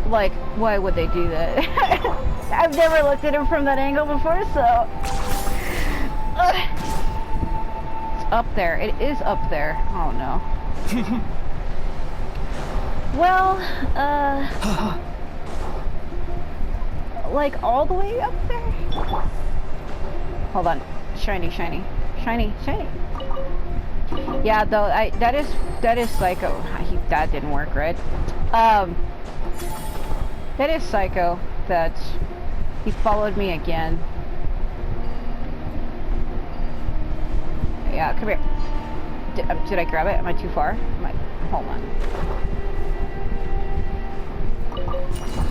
Like, why would they do that? I've never looked at him from that angle before, so... It's up there. It is up there. Oh no. Well, like all the way up there? Hold on. Shiny, shiny. Shiny, shiny. Yeah, though, that is psycho. That didn't work, right? That is psycho that he followed me again. Yeah, come here. Did I grab it? Am I too far? Hold on.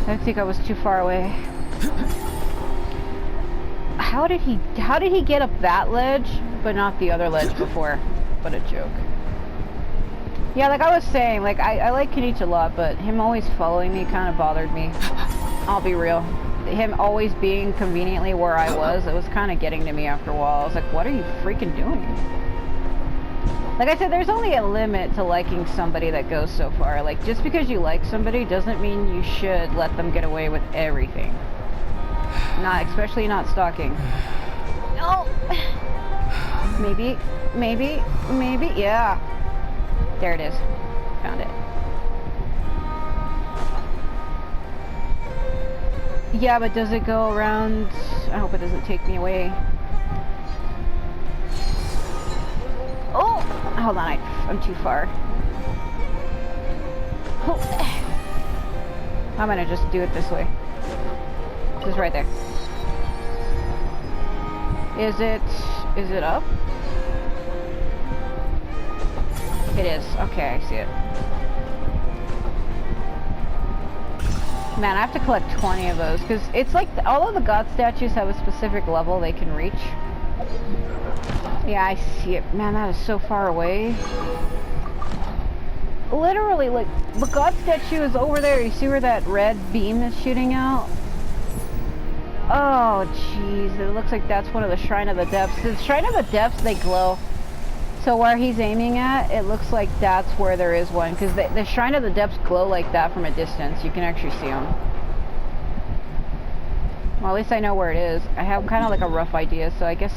I think I was too far away. How did he get up that ledge, but not the other ledge before? What a joke. Yeah, like I was saying, like I like Kinich a lot, but him always following me kind of bothered me. I'll be real. Him always being conveniently where I was, it was kind of getting to me after a while. I was like, what are you freaking doing? Like I said, there's only a limit to liking somebody that goes so far. Like, just because you like somebody doesn't mean you should let them get away with everything. Especially not stalking. No! Maybe, yeah. There it is. Found it. Yeah, but does it go around? I hope it doesn't take me away. Oh! Hold on, I'm too far. Oh. I'm gonna just do it this way. Just right there. Is Is it up? It is. Okay, I see it. Man, I have to collect 20 of those, because it's like, all of the god statues have a specific level they can reach. Yeah, I see it. Man, that is so far away. Literally, like, the god statue is over there. You see where that red beam is shooting out? Oh, jeez. It looks like that's one of the Shrine of the Depths. The Shrine of the Depths, they glow. So where he's aiming at, it looks like that's where there is one. Because the Shrine of the Depths glow like that from a distance. You can actually see them. Well, at least I know where it is. I have kind of like a rough idea, so I guess...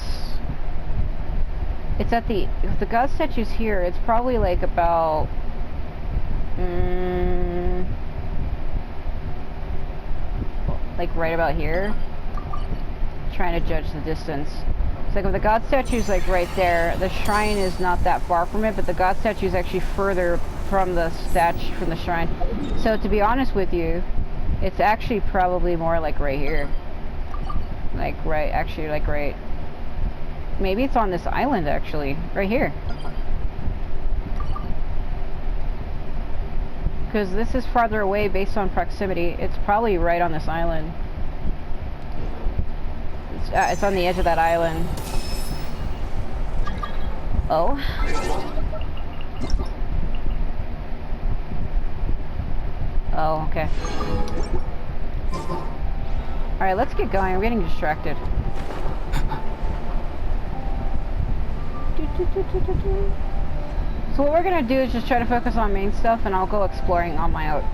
It's at the... If the god statue's here, it's probably like about... like right about here. Trying to judge the distance. It's like if the god statue's like right there, the shrine is not that far from it, but the god statue is actually further from the statue, from the shrine. So to be honest with you, it's actually probably more like right here. Like right, actually like right. Maybe it's on this island actually, right here. Because this is farther away based on proximity. It's probably right on this island. It's on the edge of that island. Oh. Oh, okay. Alright, let's get going. I'm getting distracted. So what we're gonna do is just try to focus on main stuff, and I'll go exploring on my own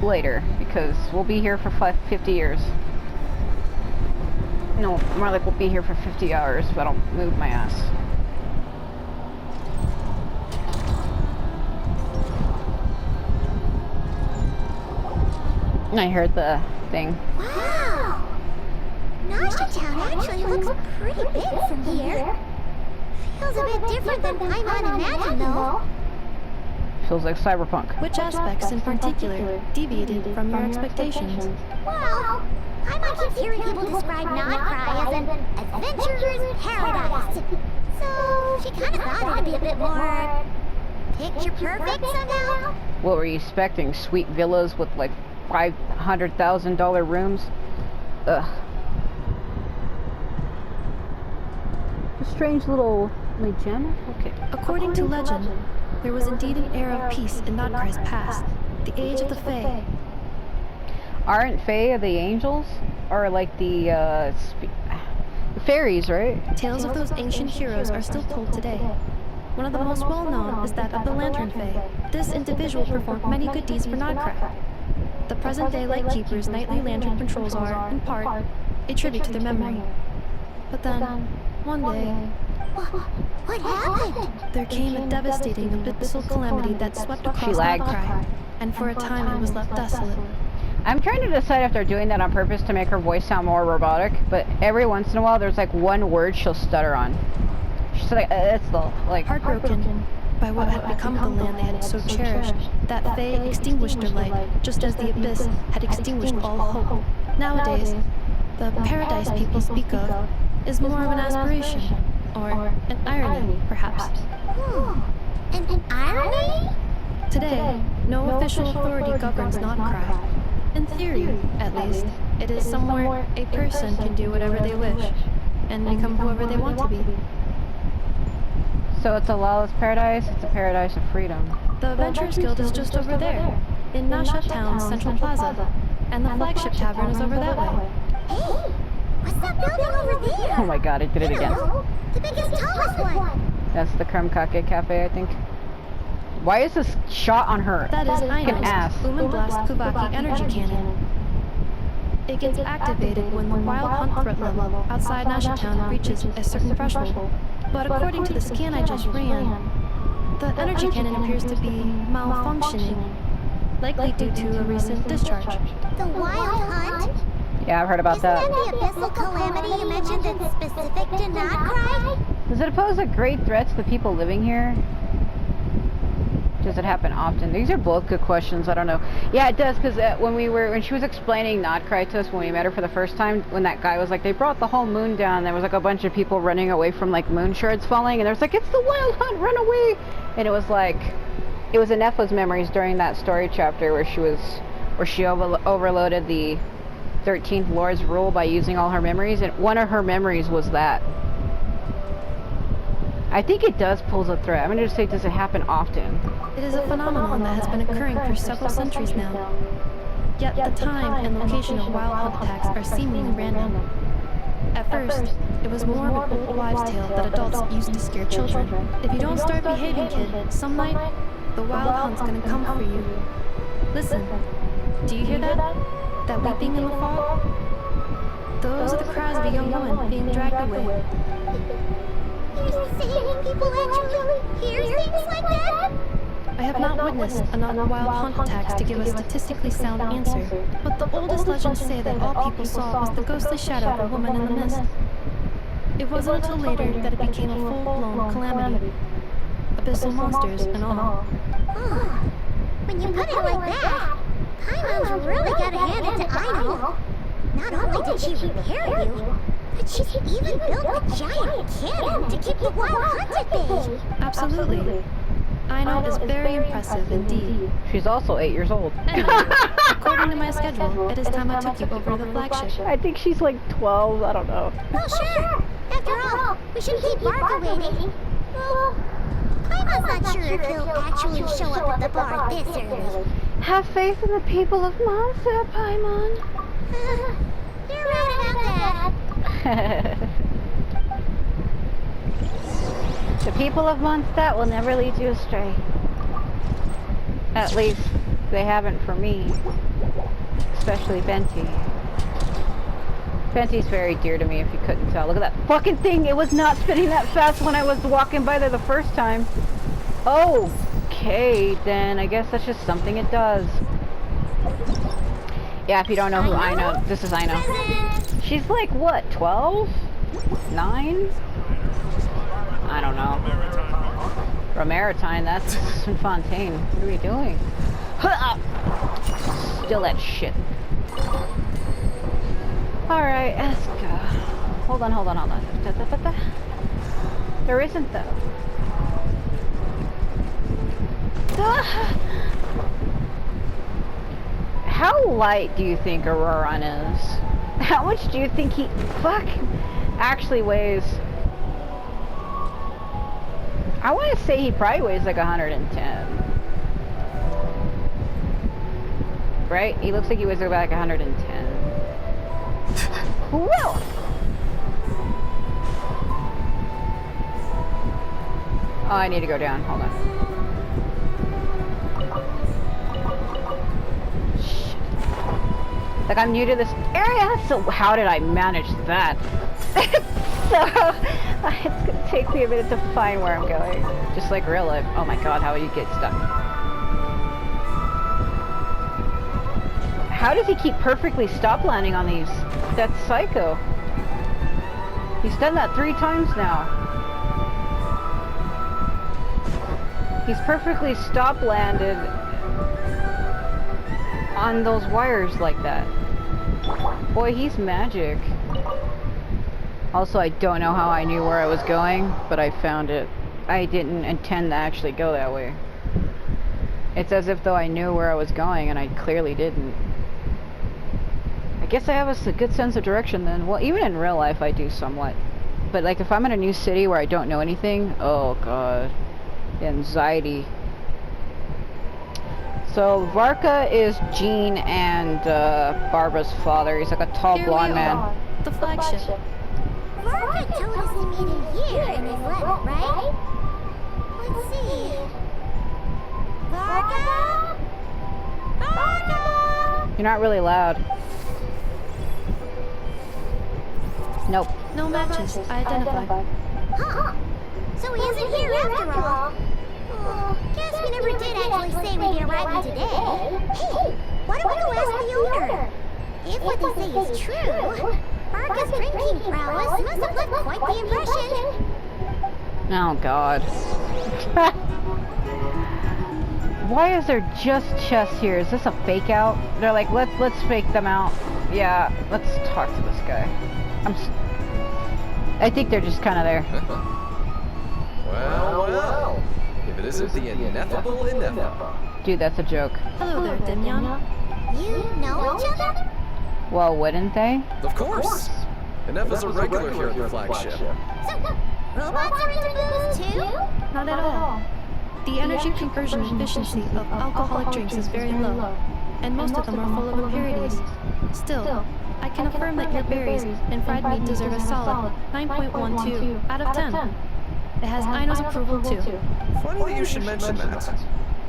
later, because we'll be here for 50 years. No, more like we'll be here for 50 hours if I don't move my ass. I heard the thing.
Wow! Nasha Town actually looks pretty big from here. Feels a bit different than Paimon imagined, though.
Feels like cyberpunk.
Which aspects in particular deviated from your expectations?
Well, Paimon keeps hearing people describe Nod-Krai as an adventurer's paradise. So she kind of thought it'd be a bit more picture perfect somehow.
What were you expecting? Sweet villas with like $500,000 rooms? Ugh. A strange little gem? Okay.
According to legend, there was indeed an era of peace in Nod-Krai's past, the age of the Fae.
Aren't Fae the angels? Or like the fairies, right?
Tales of those ancient heroes are still told today. One of the most well-known is that of the Lantern Fae. This individual performed many good deeds for Nod-Krai. The present-day Lightkeeper's nightly lantern patrols are, in part, a tribute to their memory. But then, one day,
What happened?
there came a devastating abyssal calamity that swept across Nod-Krai, and for a time it was left desolate.
I'm trying to decide if they're doing that on purpose to make her voice sound more robotic, but every once in a while there's like one word she'll stutter on. She's like, it's the, like...
Heartbroken by what had become of the land they had so cherished, that Fae extinguished their light, just as the Abyss had extinguished all hope. Nowadays, the paradise people speak of is more of an aspiration, or an irony, perhaps.
An irony?
Today, no official authority governs Nod-Krai. In theory, at least, it is somewhere a person can do whatever they wish, and become whoever they want to be.
So it's a lawless paradise, it's a paradise of freedom.
The Adventurers Guild is just over there, in Nasha Town's Central Plaza, and the flagship tavern is over that way.
Hey, what's that building over there?
Oh my god, I did it again.
The biggest, tallest one.
That's the Kremkake Cafe, I think. Why is this shot on her?
That is
Fucking ass.
Ino's Blast Kuvaki energy cannon. It gets activated when the wild hunt threat level outside Nasha Town reaches a certain threshold. But according to the scan I just ran, the energy cannon appears to be malfunctioning, likely due to a recent discharge.
The wild hunt?
Yeah, I've heard about that.
Isn't that the abyssal calamity you mentioned that's specific to Nod-Krai?
Does it pose a great threat to the people living here? Does it happen often? These are both good questions. I don't know. Yeah, it does, because when she was explaining Nod-Krai to us when we met her for the first time, when that guy was like, they brought the whole moon down, there was like a bunch of people running away from like moon shards falling, and there was like, it's the wild hunt, run away! And it was like, it was Inefla's memories during that story chapter where she overloaded the 13th Lord's rule by using all her memories, and one of her memories was that. I think it does pull the thread. I'm going to just say, does it happen often?
It is a phenomenon that has been occurring for several centuries now. Yet the time and location of wild hunt attacks are seemingly random. At first, it was more of an old wives' tale that adults used to scare children. If you don't start behaving, kid, some night, the wild hunt's gonna come for you. Listen, do you hear that? That weeping in the fog? Those are the cries of a young woman being dragged away.
You're saying people actually hear things like that?
I have not witnessed enough wild hunt attacks to give a statistically sound answer, but the oldest legends say that all people saw was the ghostly shadow of a woman in the mist. It wasn't until later that it became a full-blown calamity. Abyssal monsters and all.
Oh, when you put it like that, Paimon's really gotta hand it to Aino. Not only did she repair you, but she's even built a giant cannon to keep the wild hunt at bay.
Absolutely. Aino is very impressive indeed.
She's also 8 years old.
Anyway, according to my schedule, it is time I took you over to the flagship.
I think she's like 12, I don't know.
Well, sure. After all, we shouldn't keep Barca waiting. Well, Paimon's not sure if he'll actually show up at the bar this early.
Have faith in the people of Mondstadt, Paimon.
You're right about that.
The people of Mondstadt will never lead you astray. At least, they haven't for me. Especially Venti. Venti's very dear to me, if you couldn't tell. Look at that fucking thing! It was not spinning that fast when I was walking by there the first time. Okay, then I guess that's just something it does. Yeah, if you don't know who Aino, this is Aino. She's like, what, 12? 9? I don't know. Romaritine, that's Fontaine. What are we doing? Still that shit. Alright, let's go. Hold on. There isn't though. How light do you think Auroran is? How much do you think he actually weighs? I want to say he probably weighs like 110. Right? He looks like he weighs about like 110. Whoa! Oh, I need to go down. Hold on. Shit. Like, I'm new to this area, so how did I manage that? So, it's gonna take me a minute to find where I'm going. Just like real life. Oh my god, how do you get stuck? How does he keep perfectly stop landing on these? That's psycho. He's done that 3 times now. He's perfectly stop landed on those wires like that. Boy, he's magic. Also, I don't know how I knew where I was going, but I found it. I didn't intend to actually go that way. It's as if though I knew where I was going, and I clearly didn't. I guess I have a good sense of direction then. Well, even in real life I do somewhat. But like if I'm in a new city where I don't know anything, oh god. The anxiety. So Varka is Jean and Barbara's father. He's like a tall blonde man.
The flagship.
Varka told us to meet him here in his letter, right? Let's see. Varka? Varka?
You're not really loud. Nope.
No matches. I identified.
Huh. So he isn't here after all. Oh, guess we never did actually say we'd be arriving today. Hey, why don't we go ask the owner? If what they say is true, Varka's drinking prowess must have left quite the impression.
Oh god. Why is there just chests here? Is this a fake out? They're like, let's fake them out. Yeah, let's talk to this guy. I think they're just kind of there.
Well. If it isn't the ineffable ineffable.
Dude, that's a joke.
Hello there, Demyon.
You know each other?
Well, wouldn't they?
Of course. Ineffable's a regular here at the flagship.
So, robots are into booze too?
Not at all. The energy conversion efficiency of alcoholic drinks is very low, and most of them are full of impurities. Still, I can affirm that your berries and fried meat deserve a solid 9.12 out of 10. It has Aino's approval too.
Funny that you should mention that.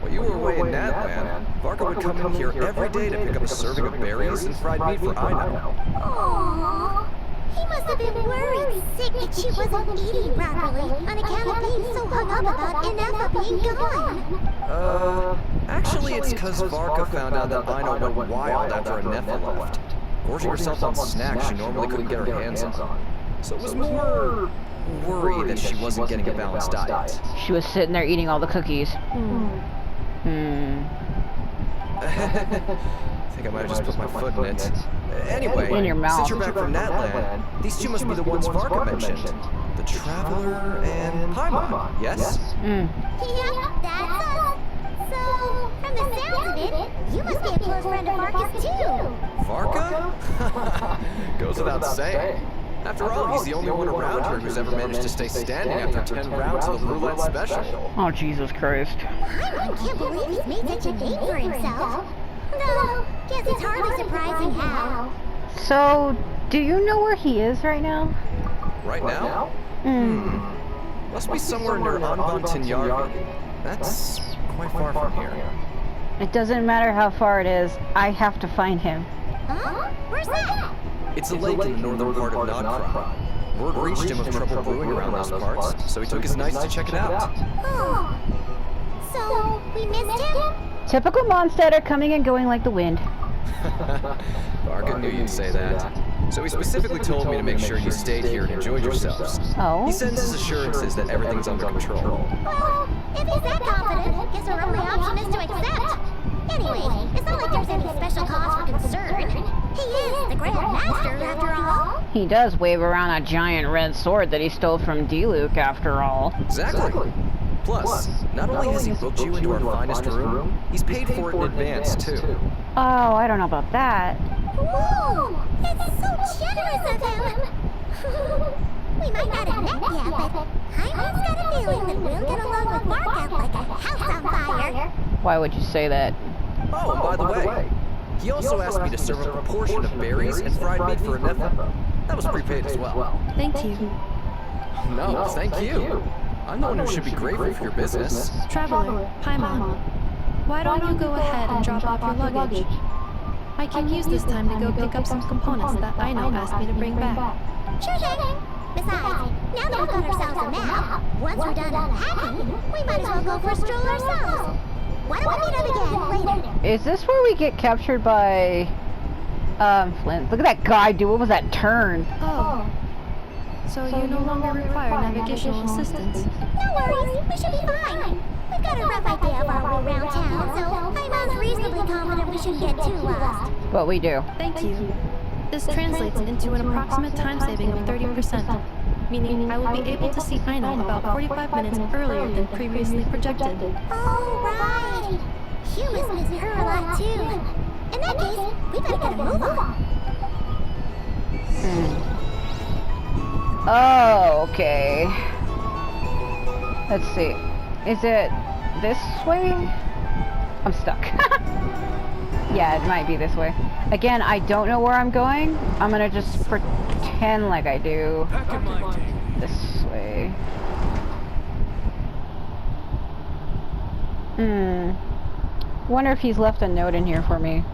While you were away in Nadland, Varka would come in here every day to pick up a serving of berries and fried meat for Aino.
Aww. He must have been worried sick that she wasn't eating properly on account of being so hung up about Ineffa being gone.
Actually it's because Varka found out that Aino went wild after Ineffa left, gorging herself on snacks she normally couldn't get her hands on. So it was more worry that she wasn't getting a balanced diet.
She was sitting there eating all the cookies.
I think I might have just put my foot in it. Anyway,
In your mouth.
since you're back from Natland, these two must be the ones Varka mentioned. The Traveler and Paimon, yes?
Yep, that's us. So, from the sounds of it, you must be a close friend of Marcus too.
Varka? Goes without saying. After all, he's the only one around here who's ever managed to stay standing after 10 rounds of the roulette special.
Oh, Jesus Christ.
I can't believe he's made such a name for himself. No, guess it's hardly surprising how.
So, do you know where he is right now?
Right now? Must be somewhere near Anvantinyargi. That's quite far from here.
It doesn't matter how far it is. I have to find him.
Huh? Where's that?
It's a lake in the northern part of Nod-Krai. Word reached him of trouble brewing around those parts, so he took his knights to check it out.
Oh. So, we missed him?
Typical Mondstadt coming and going like the wind.
Varka knew you'd say that. So he specifically told me to make sure you stayed here and enjoyed yourselves.
Oh?
He sends his assurances that everything's under control.
Well, if he's that confident, guess our only option is to accept. Anyway, it's not like there's any special cause for concern. He is the Grand Master, after all.
He does wave around a giant red sword that he stole from Diluc, after all.
Exactly. Plus, not only has he booked you into our finest room, he's paid for it in advance, too.
Oh, I don't know about that.
Whoa! It's so generous of him! We might not have met yet, but Jaime's got a feeling that we'll get along with Varka like a house on fire.
Why would you say that?
Oh, and by the way, he also asked me to serve a proportion of berries and fried meat for Ineffa. That was prepaid as well.
Thank you.
No, thank you. I'm the one who should be grateful for your business.
Traveler, Paimon, why don't you go ahead and drop off your luggage? I can use this time to go pick up some components that Aino asked me to bring back.
Sure thing. Besides, now that we've got ourselves a map, once we're done unpacking, we might as well go for a stroll ourselves. Why don't we meet up again later?
Is this where we get captured by, Flins? Look at that guy, dude. What was that turn?
Oh. So you no longer require navigational assistance.
No worries, we should be fine. We've got a rough idea of our way around town, so Aimon's reasonably confident we shouldn't get too lost.
But we do.
Thank you. This translates into an approximate time saving of 30%, meaning I will be able to see Aino about 45 minutes earlier than previously projected.
Oh, right. Humans miss her a lot, too. In that case, we better get a move on.
Oh, okay. Let's see. Is it this way? I'm stuck. Yeah, it might be this way. Again, I don't know where I'm going. I'm gonna just pretend like I do. This way. Wonder if he's left a note in here for me.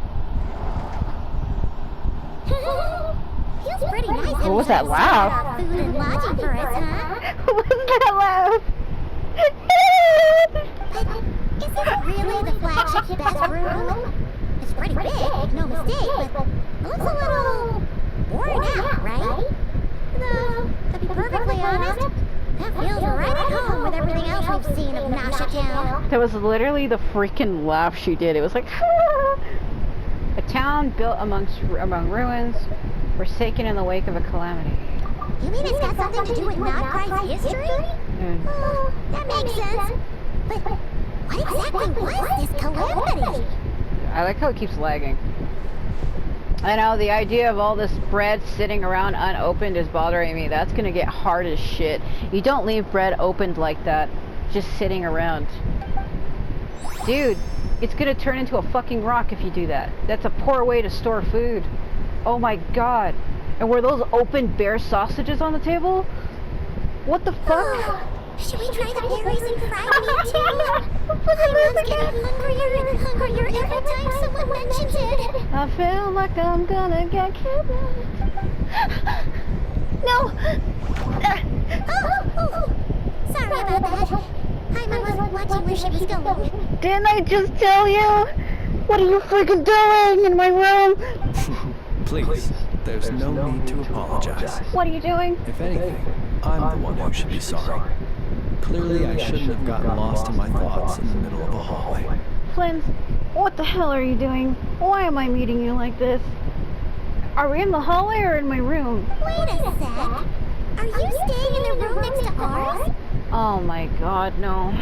Feels pretty nice.
What was that laugh?
Food and lodging for us, huh?
What was that laugh?
But is this really the flagship's best room? It's pretty big, make no mistake, but it looks a little worn out, right? Though, to be perfectly honest, That feels right at home with everything else we've seen of Nasha Town.
That was literally the freaking laugh she did. It was like, a town built among ruins, forsaken in the wake of a calamity.
You mean it's got something to do with Nod-Krai's history? Oh, that makes sense. But what exactly was this calamity?
I like how it keeps lagging. I know, the idea of all this bread sitting around unopened is bothering me. That's gonna get hard as shit. You don't leave bread opened like that, just sitting around. Dude, it's gonna turn into a fucking rock if you do that. That's a poor way to store food. Oh my god. And were those open bare sausages on the table? What the fuck?
Should we try the berries and fried meat too? I'm getting hungrier and hungrier every time someone mentions it.
I feel like I'm gonna get kidnapped. No!
Oh. Sorry about that. Paimon was watching where she was going.
Didn't I just tell you? What are you freaking doing in my room?
Please, there's no need to apologize.
What are you doing?
If anything, I'm the one who should be sorry. Clearly, I shouldn't have gotten lost in my thoughts in the middle of a hallway.
Flins, what the hell are you doing? Why am I meeting you like this? Are we in the hallway or in my room?
Wait a sec. Are you staying in the room next to ours?
Oh my god, no.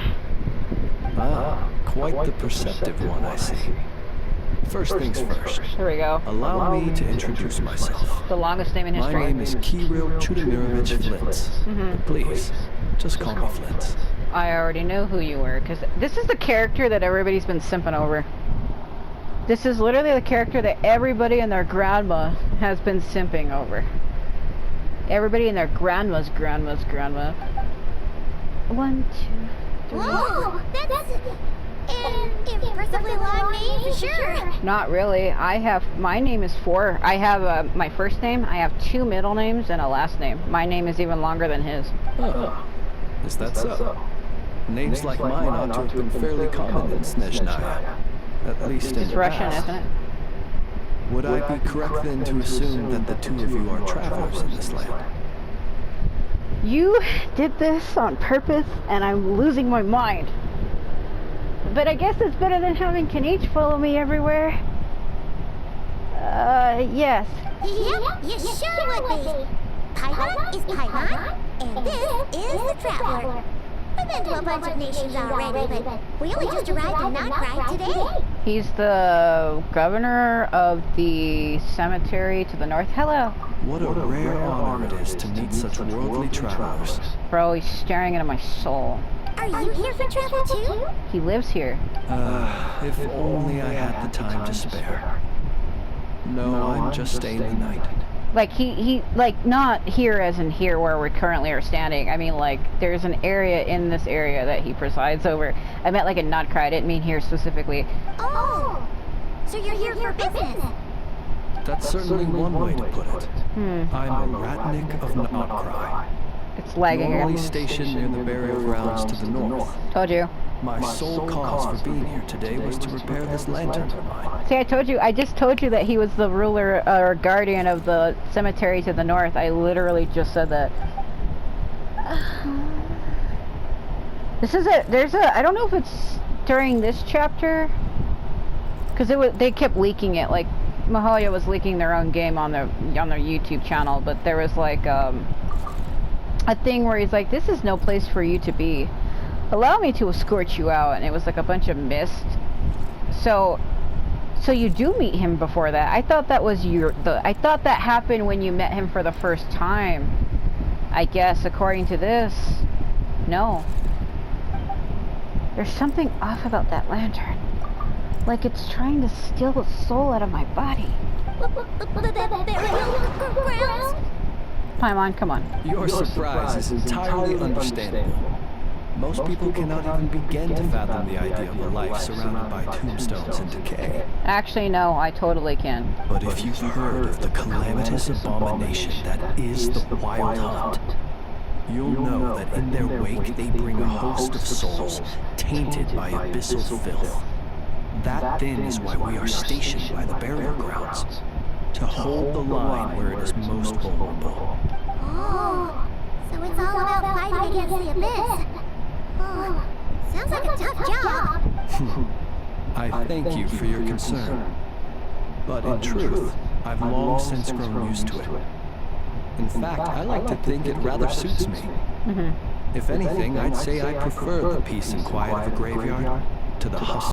Ah, quite the perceptive one, I see. First things first.
Here we go.
Allow me to introduce myself.
The longest name in
My
history.
name is Kirill Chudamirovich Flins. But please, just call me Flins.
I already knew who you were, because this is the character that everybody's been simping over. This is literally the character that everybody and their grandma has been simping over. Everybody and their grandma's grandma. 1, 2, 3.
Whoa, that's an impressively long name for sure.
Not really. My name is 4. I have my first name, I have 2 middle names, and a last name. My name is even longer than his.
Oh, is that so? Names like mine ought to have been fairly common in Snezhnaya. At least in
It's
the
Russian,
past.
isn't it?
Would I be correct then to assume that the two of you are travelers in this land?
You did this on purpose, and I'm losing my mind. But I guess it's better than having Kinich follow me everywhere. Yes.
Yep, you sure would be. Paimon is Paimon, and this is the Traveler. I've been to a bunch of nations already, but we only just arrived in Nod-Krai today.
He's the governor of the cemetery to the north. Hello.
What a rare honor it is to meet such worldly travelers.
Bro, he's staring into my soul.
Are you here for travel too?
He lives here.
If only I had the time to spare. No, I'm just staying the night.
Like, he like, not here as in here where we currently are standing. I mean, like, there's an area in this area that he presides over. I meant like in Nod-Krai, I didn't mean here specifically.
Oh, so you're here for business?
That's certainly one way to put it. I'm a Ratnik of Nod-Krai.
It's lagging
Normally
again.
stationed near the burial grounds to the north.
Told you.
My sole cause for being here today was to repair this lantern of mine.
See, I just told you that he was the ruler or guardian of the cemetery to the north. I literally just said that. I don't know if it's during this chapter, because they kept leaking it, like Mahoya was leaking their own game on their YouTube channel, but there was like a thing where he's like, this is no place for you to be. Allow me to escort you out, and it was like a bunch of mist. So you do meet him before that. I thought that was I thought that happened when you met him for the first time. I guess according to this, no. There's something off about that lantern. Like it's trying to steal the soul out of my body. Paimon, come on.
Your surprise is entirely understandable. Most people cannot even begin to fathom the idea of a life surrounded by tombstones and decay.
Actually, no, I totally can.
But if you've heard of the calamitous abomination that is the Wild Hunt, you'll know that in their wake they bring a host of souls tainted by abyssal filth. That then is why we are stationed by the burial grounds, to hold the line where it is most vulnerable.
Oh, So it's all about fighting against the abyss. Oh, sounds like a tough job.
I thank you for your concern. But in truth, I've long since grown used to it. In fact, I like to think it rather suits me. If anything, I'd say I prefer the peace and quiet of a graveyard to the hustle